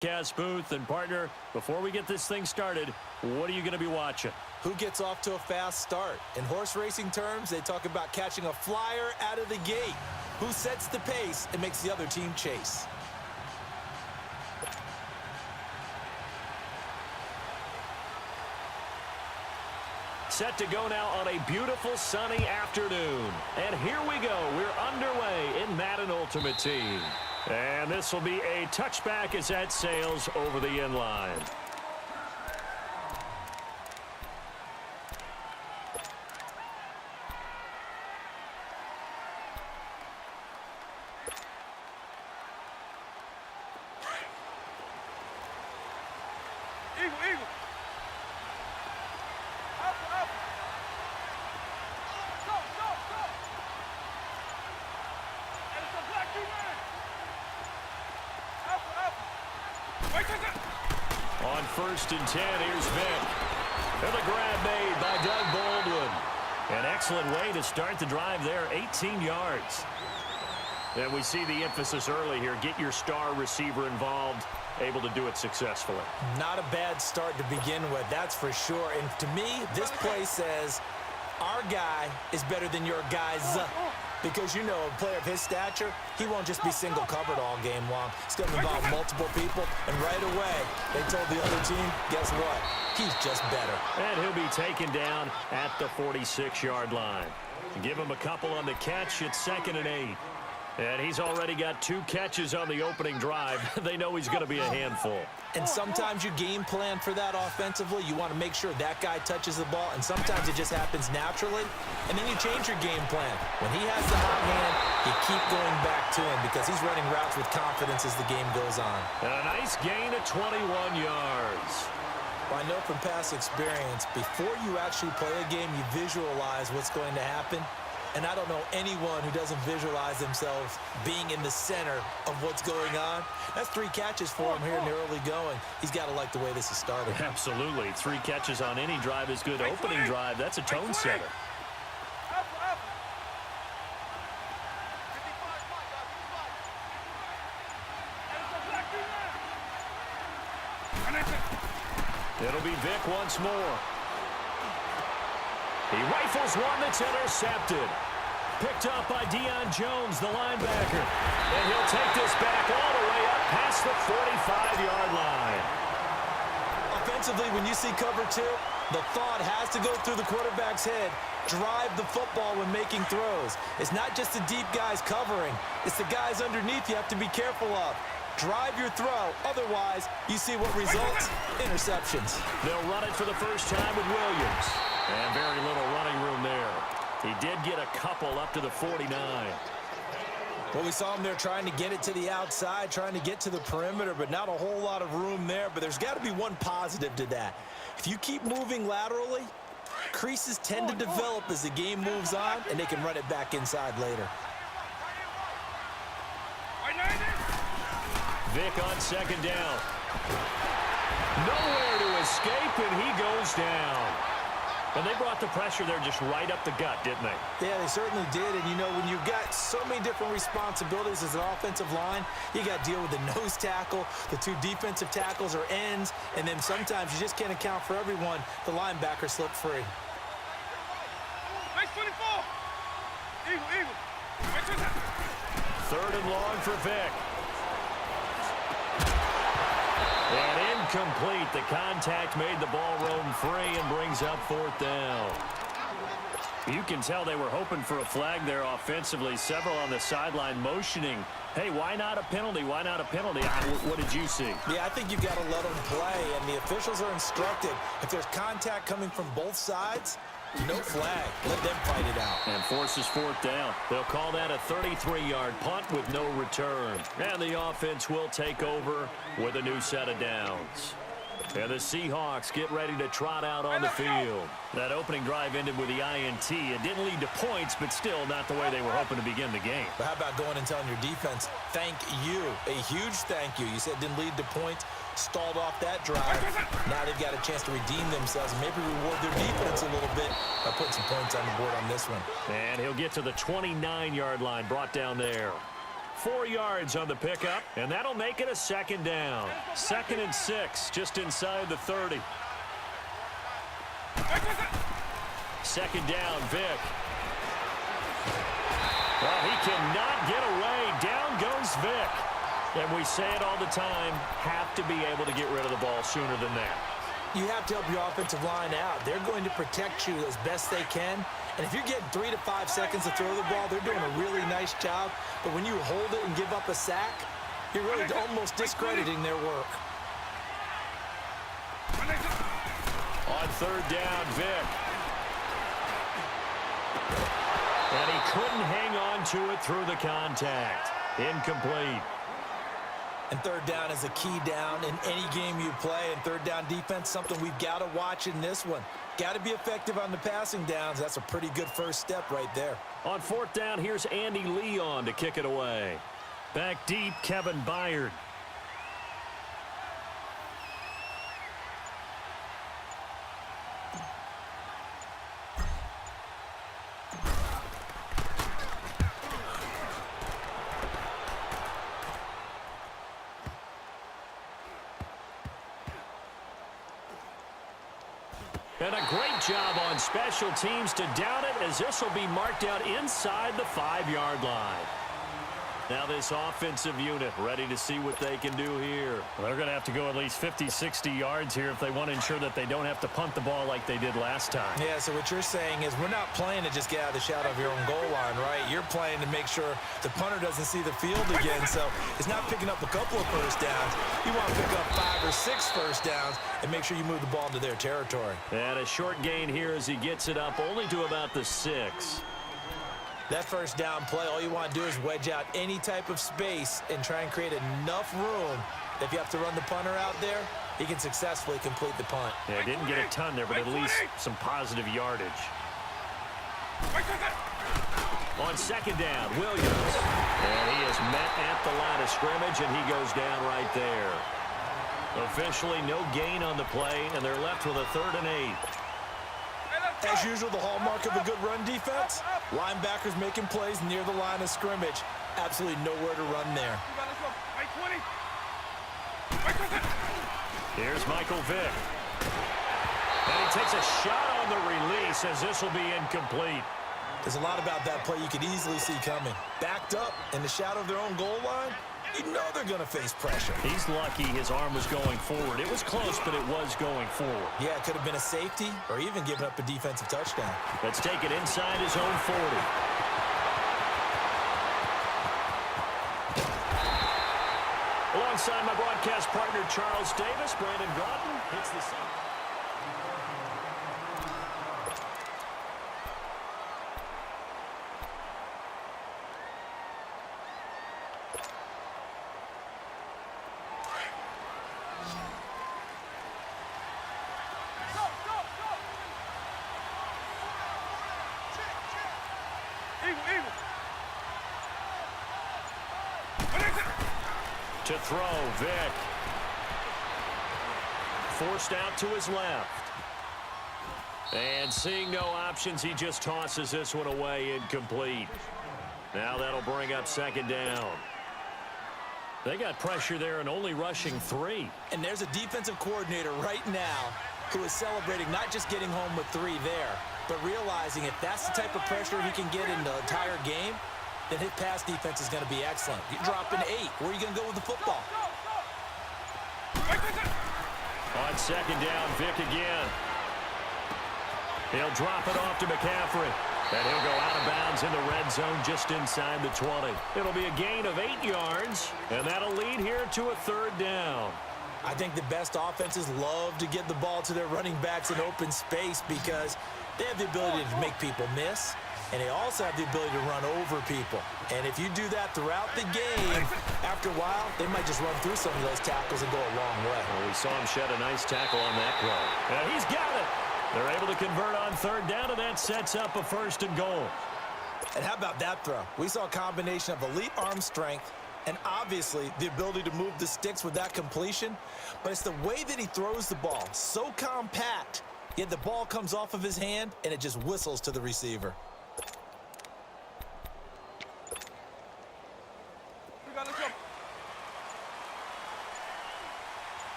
Broadcast booth. And partner, before we get this thing started, what are you going to be watching? Who gets off to a fast start? In horse racing terms, they talk about catching a flyer out of the gate. Who sets the pace and makes the other team chase? Set to go now on a beautiful sunny afternoon. And here we go. We're underway in Madden Ultimate Team. And this will be a touchback as that sails over the end line. On 1st and 10, here's Vic. And the grab made by Doug Baldwin. An excellent way to start the drive there, 18 yards. And we see the emphasis early here. Get your star receiver involved, able to do it successfully. Not a bad start to begin with, that's for sure. And to me, this play says our guy is better than your guy's. Because, you know, a player of his stature, he won't just be single covered all game long. It's going to involve multiple people. And right away, they told the other team, guess what? He's just better. And he'll be taken down at the 46-yard line. Give him a couple on the catch. It's 2nd and 8. And he's already got 2 catches on the opening drive. They know he's going to be a handful. And sometimes you game plan for that offensively. You want to make sure that guy touches the ball, and sometimes it just happens naturally. And then you change your game plan. When he has the hot hand, you keep going back to him because he's running routes with confidence as the game goes on. And a nice gain of 21 yards. Well, I know from past experience, before you actually play a game, you visualize what's going to happen. And I don't know anyone who doesn't visualize themselves being in the center of what's going on. That's 3 catches for him here in the early going. He's got to like the way this is starting. Absolutely. 3 catches on any drive is good. Opening drive, that's a tone setter. It'll be Vic once more. He rifles one that's intercepted. Picked up by Deion Jones, the linebacker. And he'll take this back all the way up past the 45-yard line. Offensively, when you see cover 2, the thought has to go through the quarterback's head. Drive the football when making throws. It's not just the deep guys covering. It's the guys underneath you have to be careful of. Drive your throw. Otherwise, you see what results? Interceptions. They'll run it for the first time with Williams. And very little running room there. He did get a couple up to the 49. Well, we saw him there trying to get it to the outside, trying to get to the perimeter, but not a whole lot of room there. But there's got to be one positive to that. If you keep moving laterally, creases tend to develop as the game moves on, and they can run it back inside later. Vic on 2nd down. Nowhere to escape, and he goes down. And they brought the pressure there just right up the gut, didn't they? Yeah, they certainly did. And, you know, when you've got so many different responsibilities as an offensive line, you got to deal with the nose tackle, the 2 defensive tackles or ends, and then sometimes you just can't account for everyone. The linebacker slipped free. Base 24. Eagle. 3rd and long for Vic. And incomplete. The contact made the ball roam free and brings up 4th down. You can tell they were hoping for a flag there offensively. Several on the sideline motioning. Hey, why not a penalty? Why not a penalty? What did you see? Yeah, I think you've got to let them play, and the officials are instructed. If there's contact coming from both sides, no flag. Let them fight it out. And forces 4th down. They'll call that a 33-yard punt with no return. And the offense will take over with a new set of downs. And the Seahawks get ready to trot out on the field. That opening drive ended with the INT. It didn't lead to points, but still not the way they were hoping to begin the game. But how about going and telling your defense, thank you, a huge thank you. You said it didn't lead to points, stalled off that drive. Now they've got a chance to redeem themselves and maybe reward their defense a little bit by putting some points on the board on this one. And he'll get to the 29-yard line, brought down there. 4 yards on the pickup, and that'll make it a second down. 2nd and 6, just inside the 30. Second down, Vick. Well, he cannot get away. Down goes Vick. And we say it all the time, have to be able to get rid of the ball sooner than that. You have to help your offensive line out. They're going to protect you as best they can. And if you're getting 3 to 5 seconds to throw the ball, they're doing a really nice job. But when you hold it and give up a sack, you're really almost discrediting their work. On 3rd down, Vick. And he couldn't hang on to it through the contact. Incomplete. And 3rd down is a key down in any game you play. And 3rd down defense, something we've got to watch in this one. Got to be effective on the passing downs. That's a pretty good first step right there. On 4th down, here's Andy Leon to kick it away. Back deep, Kevin Byard. And a great job on special teams to down it, as this will be marked out inside the 5-yard line. Now this offensive unit ready to see what they can do here. Well, they're going to have to go at least 50, 60 yards here if they want to ensure that they don't have to punt the ball like they did last time. Yeah, so what you're saying is we're not playing to just get out of the shadow of your own goal line, right? You're playing to make sure the punter doesn't see the field again. So it's not picking up a couple of first downs. You want to pick up 5 or 6 first downs and make sure you move the ball into their territory. And a short gain here as he gets it up only to about the 6. That first down play, all you want to do is wedge out any type of space and try and create enough room that if you have to run the punter out there, he can successfully complete the punt. Yeah, didn't get a ton there, but at least some positive yardage. On 2nd down, Williams. And he is met at the line of scrimmage, and he goes down right there. Officially no gain on the play, and they're left with a 3rd and 8. As usual, the hallmark of a good run defense, linebackers making plays near the line of scrimmage. Absolutely nowhere to run there. Here's Michael Vick. And he takes a shot on the release, as this will be incomplete. There's a lot about that play you could easily see coming. Backed up in the shadow of their own goal line, you know they're going to face pressure. He's lucky his arm was going forward. It was close, but it was going forward. Yeah, it could have been a safety or even given up a defensive touchdown. Let's take it inside his own 40. Alongside my broadcast partner, Charles Davis, Brandon Broughton hits the center. To throw, Vick. Forced out to his left. And seeing no options, he just tosses this one away, incomplete. Now that'll bring up 2nd down. They got pressure there and only rushing 3. And there's a defensive coordinator right now who is celebrating not just getting home with 3 there, but realizing if that's the type of pressure he can get in the entire game, then his pass defense is going to be excellent. You drop an 8. Where are you going to go with the football? On 2nd down, Vick again. He'll drop it off to McCaffrey. And he'll go out of bounds in the red zone just inside the 20. It'll be a gain of 8 yards, and that'll lead here to a 3rd down. I think the best offenses love to get the ball to their running backs in open space because they have the ability to make people miss, and they also have the ability to run over people. And if you do that throughout the game, after a while, they might just run through some of those tackles and go a long way. Well, we saw him shed a nice tackle on that play. And he's got it. They're able to convert on 3rd down, and that sets up a 1st and goal. And how about that throw? We saw a combination of elite arm strength and obviously the ability to move the sticks with that completion. But it's the way that he throws the ball. So compact, yet the ball comes off of his hand, and it just whistles to the receiver.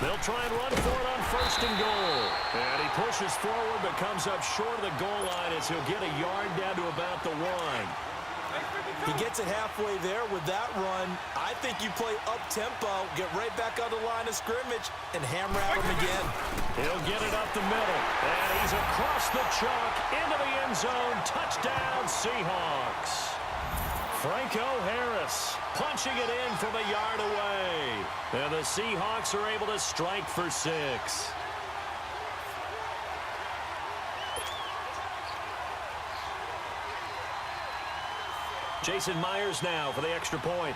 They'll try and run for it on 1st and goal. And he pushes forward but comes up short of the goal line as he'll get a yard down to about the 1. He gets it halfway there with that run. I think you play up-tempo, get right back on the line of scrimmage, and hammer at him again. He'll get it up the middle. And he's across the chalk into the end zone. Touchdown, Seahawks. Franco Harris punching it in from a yard away. And the Seahawks are able to strike for 6. Jason Myers now for the extra point.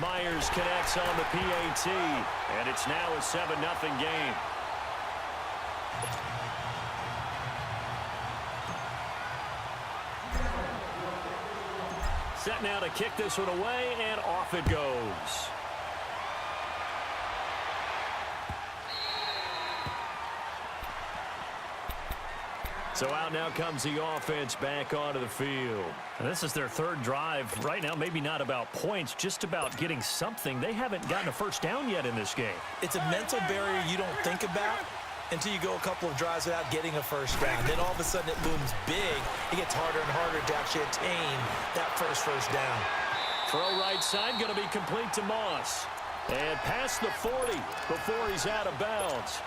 Myers connects on the PAT, and it's now a 7-0 game. Set now to kick this one away, and off it goes. So out now comes the offense back onto the field. And this is their 3rd drive. Right now, maybe not about points, just about getting something. They haven't gotten a first down yet in this game. It's a mental barrier you don't think about until you go a couple of drives without getting a first down. Then all of a sudden it looms big. It gets harder and harder to actually attain that first down. Throw right side, going to be complete to Moss. And past the 40 before he's out of bounds.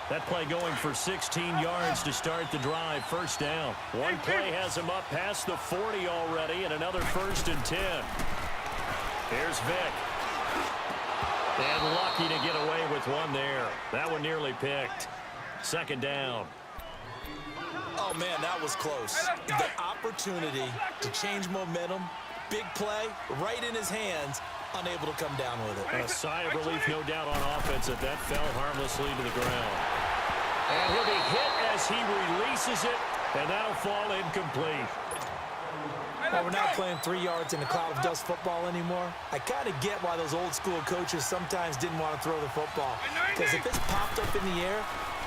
That play going for 16 yards to start the drive. First down. One play has him up past the 40 already, and another 1st and 10. Here's Vick. And lucky to get away with one there. That one nearly picked. 2nd down. Oh, man, that was close. The opportunity to change momentum, big play, right in his hands, unable to come down with it. And a sigh of relief, no doubt, on offense that fell harmlessly to the ground. And he'll be hit as he releases it, and that'll fall incomplete. Well, we're not playing 3 yards in a cloud of dust football anymore. I kind of get why those old school coaches sometimes didn't want to throw the football. Because if it's popped up in the air,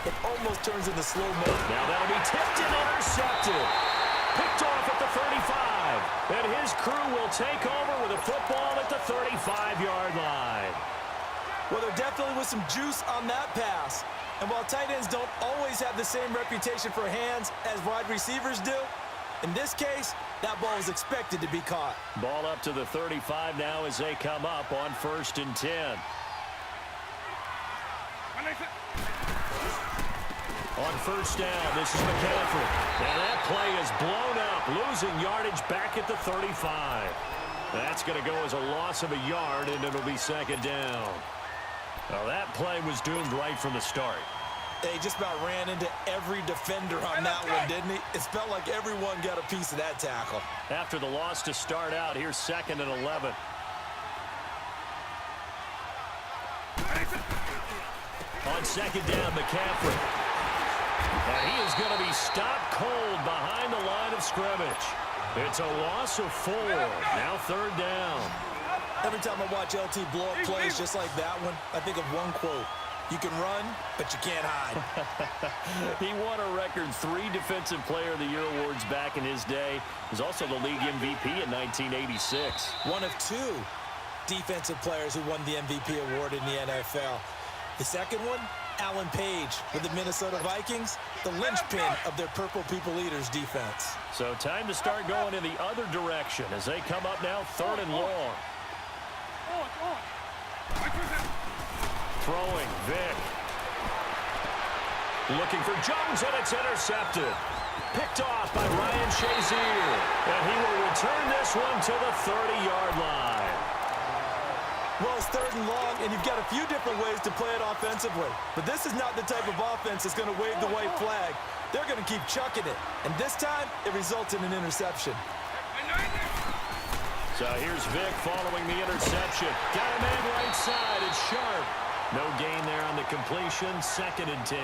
it almost turns into slow motion. Now that'll be tipped and intercepted. Picked off at the 35. And his crew will take over with a football at the 35-yard line. Well, there definitely was some juice on that pass. And while tight ends don't always have the same reputation for hands as wide receivers do, in this case, that ball was expected to be caught. Ball up to the 35 now as they come up on 1st and 10. On 1st down, this is McCaffrey. And that play is blown up, losing yardage back at the 35. That's going to go as a loss of a yard, and it'll be 2nd down. Well, that play was doomed right from the start. He just about ran into every defender on that one, didn't he? It felt like everyone got a piece of that tackle. After the loss to start out, here's 2nd and 11. On 2nd down, McCaffrey. And he is going to be stopped cold behind the line of scrimmage. It's a loss of 4. Now 3rd down. Every time I watch LT blow up plays just like that one, I think of one quote. You can run, but you can't hide. He won a record 3 Defensive Player of the Year awards back in his day. He was also the league MVP in 1986. One of 2 defensive players who won the MVP award in the NFL. The second one, Alan Page with the Minnesota Vikings, the linchpin of their Purple People Eaters defense. So time to start going in the other direction as they come up now 3rd and long. Throwing, Vick. Looking for Jones, and it's intercepted. Picked off by Ryan Shazier. And he will return this one to the 30-yard line. Well, it's 3rd and long, and you've got a few different ways to play it offensively. But this is not the type of offense that's going to wave the white flag. They're going to keep chucking it. And this time, it results in an interception. So here's Vick following the interception. Got a man right side. It's Sharp. No gain there on the completion. 2nd and 10.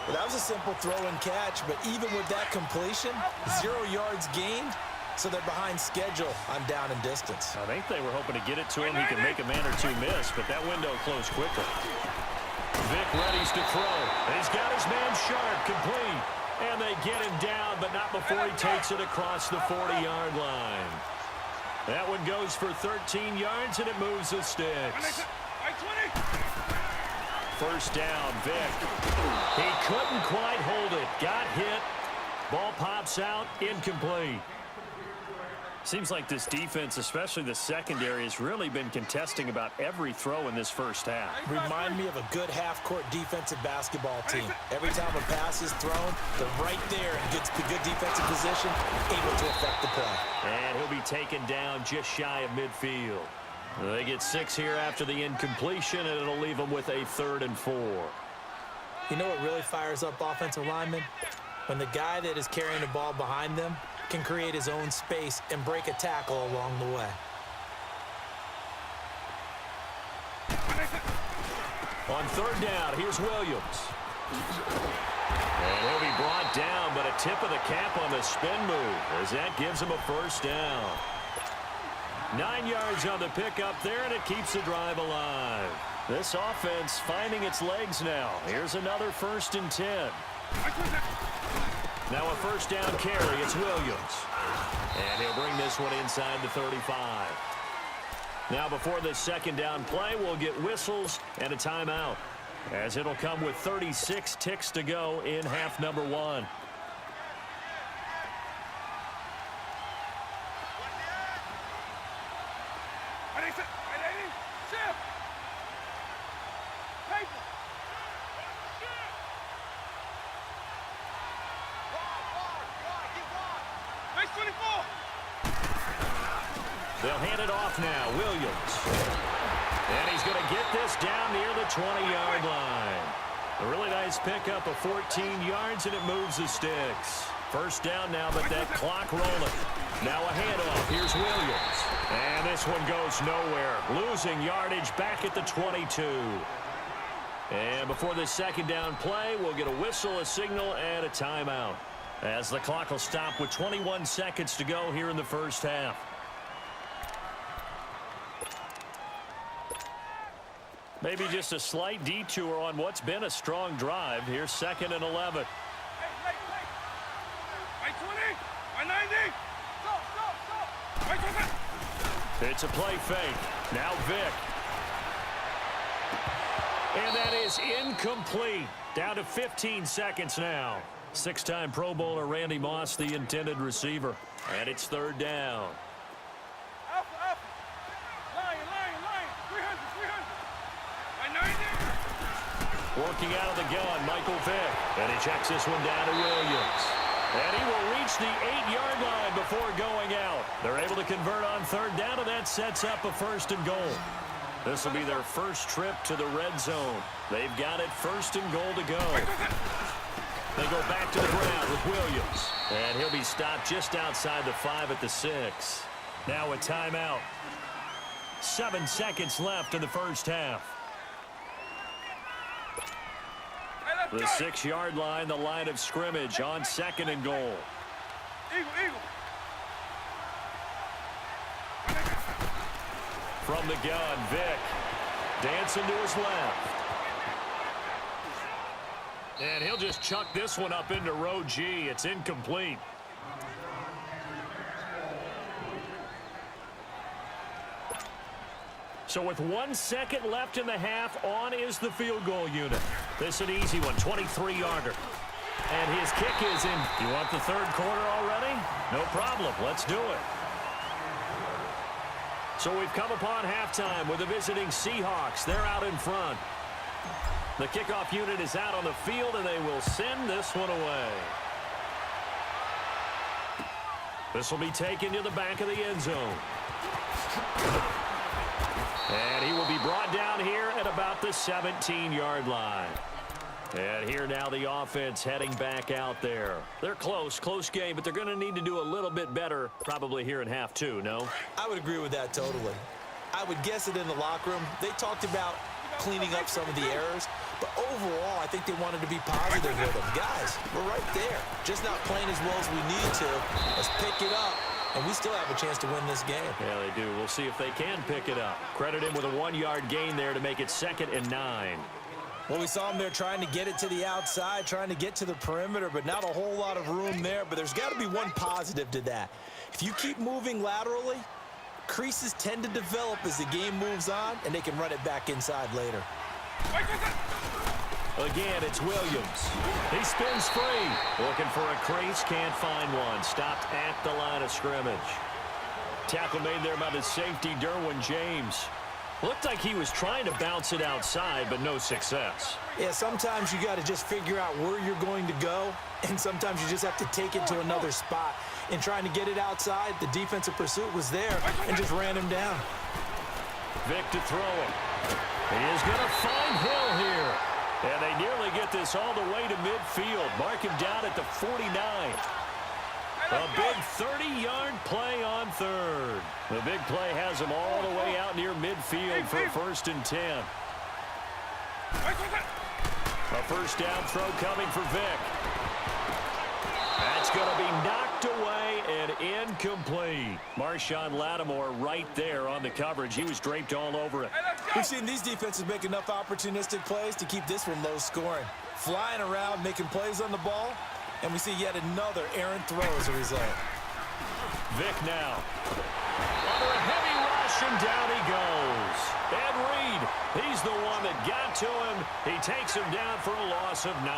Well, that was a simple throw and catch, but even with that completion, 0 yards gained, so they're behind schedule on down and distance. I think they were hoping to get it to him. He could make a man or 2 miss, but that window closed quickly. Vick readies to throw. And he's got his man Sharp complete. And they get him down, but not before he takes it across the 40-yard line. That one goes for 13 yards, and it moves the sticks. First down, Vic. He couldn't quite hold it. Got hit. Ball pops out, incomplete. Seems like this defense, especially the secondary, has really been contesting about every throw in this first half. Remind me of a good half-court defensive basketball team. Every time a pass is thrown, they're right there in good defensive position, able to affect the play. And he'll be taken down just shy of midfield. They get 6 here after the incompletion, and it'll leave them with a 3rd and 4. You know what really fires up offensive linemen? When the guy that is carrying the ball behind them can create his own space and break a tackle along the way. On 3rd down, here's Williams. And he'll be brought down, but a tip of the cap on the spin move as that gives him a first down. 9 yards on the pickup there, and it keeps the drive alive. This offense finding its legs now. Here's another 1st and 10. Now a first down carry, it's Williams. And he'll bring this one inside the 35. Now before this 2nd down play, we'll get whistles and a timeout, as it'll come with 36 ticks to go in half number 1. They'll hand it off now, Williams. And he's going to get this down near the 20-yard line. A really nice pickup of 14 yards, and it moves the sticks. First down now, but that clock rolling. Now a handoff. Here's Williams. And this one goes nowhere. Losing yardage back at the 22. And before this 2nd down play, we'll get a whistle, a signal, and a timeout, as the clock will stop with 21 seconds to go here in the first half. Maybe just a slight detour on what's been a strong drive. Here's 2nd and 11. It's a play fake. Now Vic. And that is incomplete. Down to 15 seconds now. 6-time Pro Bowler Randy Moss, the intended receiver. And it's 3rd down. Working out of the gun, Michael Vick. And he checks this one down to Williams. And he will reach the 8-yard line before going out. They're able to convert on 3rd down, and that sets up a 1st and goal. This will be their first trip to the red zone. They've got it 1st and goal to go. They go back to the ground with Williams. And he'll be stopped just outside the 5 at the 6. Now a timeout. 7 seconds left in the first half. The 6-yard line, the line of scrimmage on 2nd and goal. Eagle. From the gun, Vic. Dancing to his left. And he'll just chuck this one up into row G. It's incomplete. So with 1 second left in the half, on is the field goal unit. This is an easy one, 23-yarder. And his kick is in. You want the 3rd quarter already? No problem. Let's do it. So we've come upon halftime with the visiting Seahawks. They're out in front. The kickoff unit is out on the field, and they will send this one away. This will be taken to the back of the end zone. And he will be brought down here at about the 17-yard line. And here now the offense heading back out there. They're close game, but they're going to need to do a little bit better probably here in half 2, no? I would agree with that totally. I would guess it in the locker room. They talked about cleaning up some of the errors, but overall, I think they wanted to be positive with them. Guys, we're right there. Just not playing as well as we need to. Let's pick it up. And we still have a chance to win this game. Yeah, they do. We'll see if they can pick it up. Credit him with a 1-yard gain there to make it 2nd and 9. Well, we saw him there trying to get it to the outside, trying to get to the perimeter, but not a whole lot of room there. But there's got to be one positive to that. If you keep moving laterally, creases tend to develop as the game moves on, and they can run it back inside later. Again, it's Williams. He spins free. Looking for a crease, can't find one. Stopped at the line of scrimmage. Tackle made there by the safety, Derwin James. Looked like he was trying to bounce it outside, but no success. Yeah, sometimes you got to just figure out where you're going to go, and sometimes you just have to take it to another spot. In trying to get it outside, the defensive pursuit was there and just ran him down. Vic to throw it. He is going to find Hill here. And they nearly get this all the way to midfield. Mark him down at the 49. A big 30-yard play on third. The big play has him all the way out near midfield for 1st and 10. A first down throw coming for Vic. That's going to be knocked away and incomplete. Marshawn Lattimore right there on the coverage. He was draped all over it. We've seen these defenses make enough opportunistic plays to keep this one low scoring. Flying around, making plays on the ball, and we see yet another errant throw as a result. Vic now. Under a heavy rush, and down he goes. Ed Reed, he's the one that got to him. He takes him down for a loss of 9.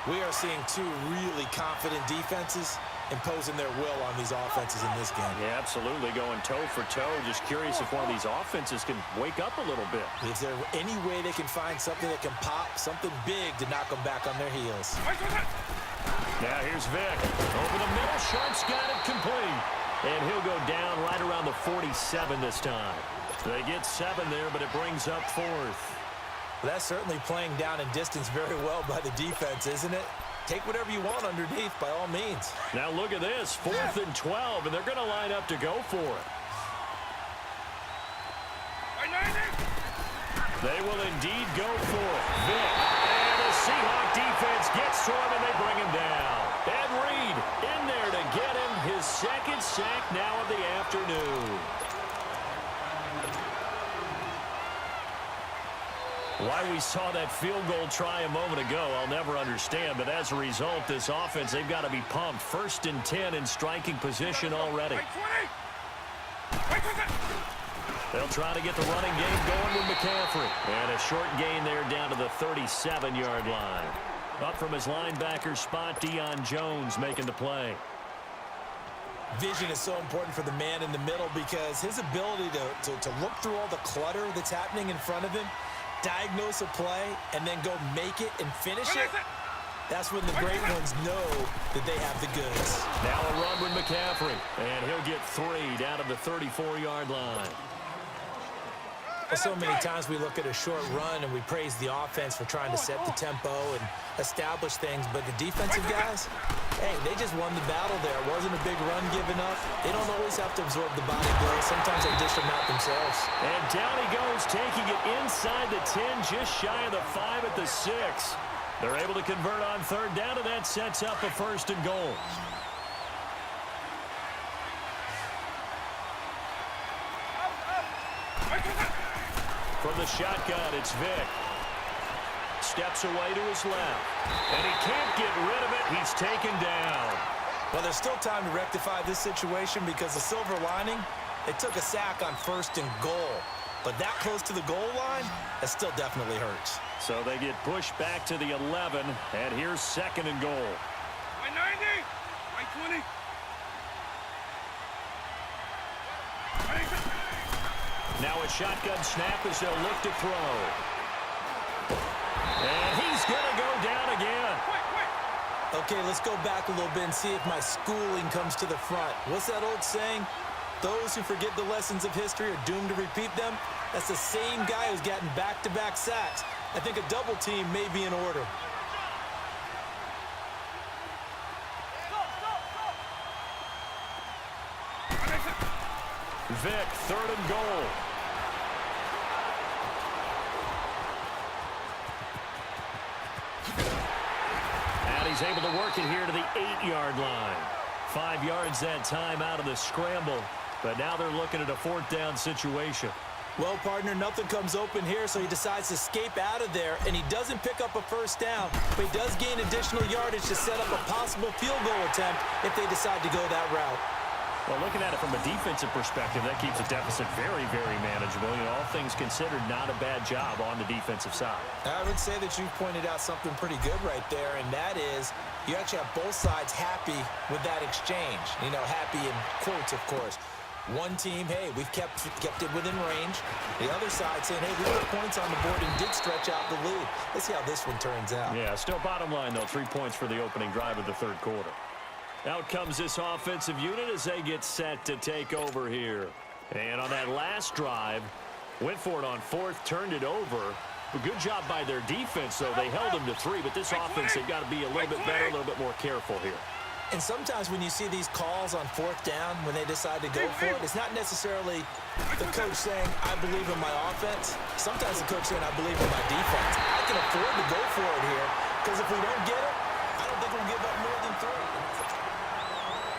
We are seeing two really confident defenses imposing their will on these offenses in this game. Yeah, absolutely, going toe for toe. Just curious if one of these offenses can wake up a little bit. Is there any way they can find something that can pop, something big to knock them back on their heels? Now here's Vic. Over the middle, Sharp's got it complete. And he'll go down right around the 47 this time. They get 7 there, but it brings up 4th. Well, that's certainly playing down in distance very well by the defense, isn't it? Take whatever you want underneath by all means. Now look at this, 4th and 12, and they're going to line up to go for it. They will indeed go for it. Vic, and the Seahawk defense gets to him, and they bring him down. Ed Reed in there to get him his 2nd sack now of the afternoon. Why we saw that field goal try a moment ago, I'll never understand. But as a result, this offense, they've got to be pumped. 1st and 10 in striking position already. They'll try to get the running game going with McCaffrey. And a short gain there down to the 37-yard line. Up from his linebacker spot, Deion Jones making the play. Vision is so important for the man in the middle because his ability to look through all the clutter that's happening in front of him, diagnose a play, and then go make it and finish it, that's when the great ones know that they have the goods. Now a run with McCaffrey, and he'll get 3 down to the 34-yard line. Well, so many times we look at a short run and we praise the offense for trying to set the tempo and establish things, but the defensive guys, hey, they just won the battle there. It wasn't a big run given up. They don't always have to absorb the body blow. Sometimes they dish them out themselves. And down he goes, taking it inside the 10, just shy of the 5 at the 6. They're able to convert on 3rd down, and that sets up a 1st and goal. From the shotgun, it's Vic. Steps away to his left. And he can't get rid of it. He's taken down. Well, there's still time to rectify this situation because the silver lining, they took a sack on 1st and goal. But that close to the goal line, that still definitely hurts. So they get pushed back to the 11, and here's 2nd and goal. My 90, my 20. Now a shotgun snap as they'll look to throw. And he's going to go down again. Okay, let's go back a little bit and see if my schooling comes to the front. What's that old saying? Those who forget the lessons of history are doomed to repeat them. That's the same guy who's gotten back-to-back sacks. I think a double team may be in order. Vic, 3rd and goal. And he's able to work it here to the 8-yard line. 5 yards that time out of the scramble. But now they're looking at a 4th down situation. Well, partner, nothing comes open here, so he decides to escape out of there, and he doesn't pick up a first down, but he does gain additional yardage to set up a possible field goal attempt if they decide to go that route. Well, looking at it from a defensive perspective, that keeps the deficit very, very manageable. You know, all things considered, not a bad job on the defensive side. I would say that you pointed out something pretty good right there, and that is you actually have both sides happy with that exchange. You know, happy in quotes, of course. One team, hey, we've kept it within range. The other side saying, hey, we put points on the board and did stretch out the lead. Let's see how this one turns out. Yeah, still bottom line, though, 3 points for the opening drive of the third quarter. Out comes this offensive unit as they get set to take over here. And on that last drive, went for it on fourth, turned it over. A good job by their defense, though. They held them to 3, but this offense, they've got to be a little bit better, a little bit more careful here. And sometimes when you see these calls on fourth down, when they decide to go for it, it's not necessarily the coach saying, I believe in my offense. Sometimes the coach saying, I believe in my defense. I can afford to go for it here, because if we don't get it, I don't think we'll give up more than 3.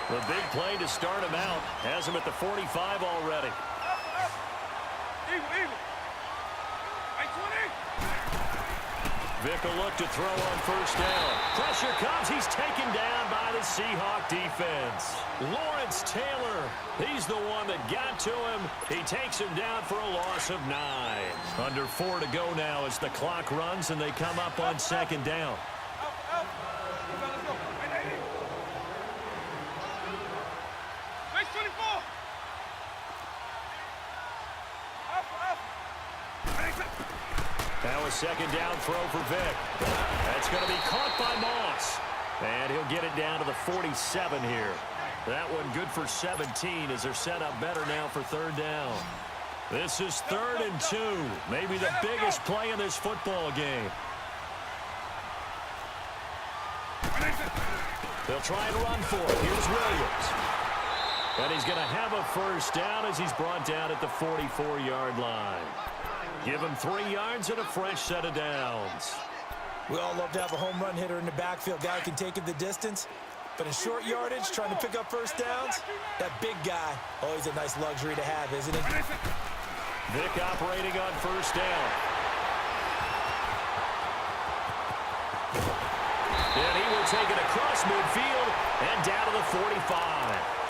The big play to start him out has him at the 45 already. Eagle. Right 20. Vick will look to throw on first down. Pressure comes. He's taken down by the Seahawk defense. Lawrence Taylor, he's the one that got to him. He takes him down for a loss of 9. Under 4 to go now as the clock runs and they come up on second down. Out. Let's go. Right 80. Nice 24. Up. Now a second down throw for Vick. That's going to be caught by Moss. And he'll get it down to the 47 here. That one good for 17 as they're set up better now for third down. This is 3rd and 2. Maybe the biggest play in this football game. They'll try and run for it. Here's Williams. And he's going to have a first down as he's brought down at the 44-yard line. Give him 3 yards and a fresh set of downs. We all love to have a home run hitter in the backfield. Guy who can take it the distance. But in short yardage, trying to pick up first downs, that big guy, always a nice luxury to have, isn't it? Vick operating on first down. And he will take it across midfield and down to the 45.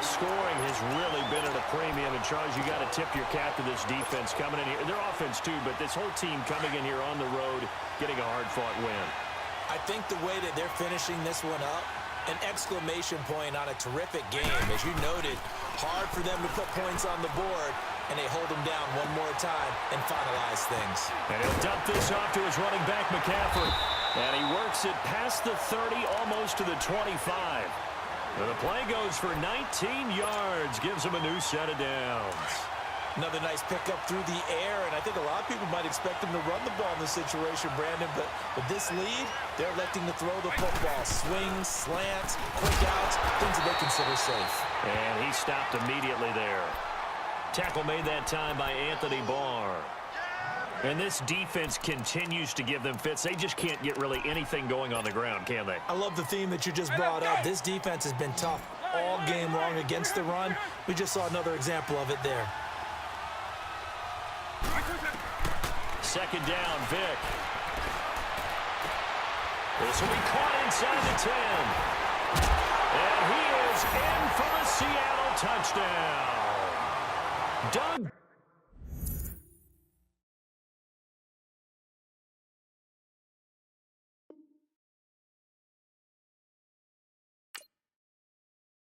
Scoring has really been at a premium, and Charles, you got to tip your cap to this defense coming in here. Their offense too, but this whole team coming in here on the road, getting a hard-fought win. I think the way that they're finishing this one up, an exclamation point on a terrific game. As you noted, hard for them to put points on the board, and they hold them down one more time and finalize things. And he'll dump this off to his running back, McCaffrey. And he works it past the 30, almost to the 25. And the play goes for 19 yards, gives him a new set of downs. Another nice pickup through the air, and I think a lot of people might expect him to run the ball in this situation, Brandon, but with this lead, they're electing to throw the football. Swings, slants, quick outs, things that they consider safe. And he stopped immediately there. Tackle made that time by Anthony Barr. And this defense continues to give them fits. They just can't get really anything going on the ground, can they? I love the theme that you just brought up. This defense has been tough all game long against the run. We just saw another example of it there. Second down, Vick. This will be caught inside the 10. And he is in for the Seattle touchdown. Doug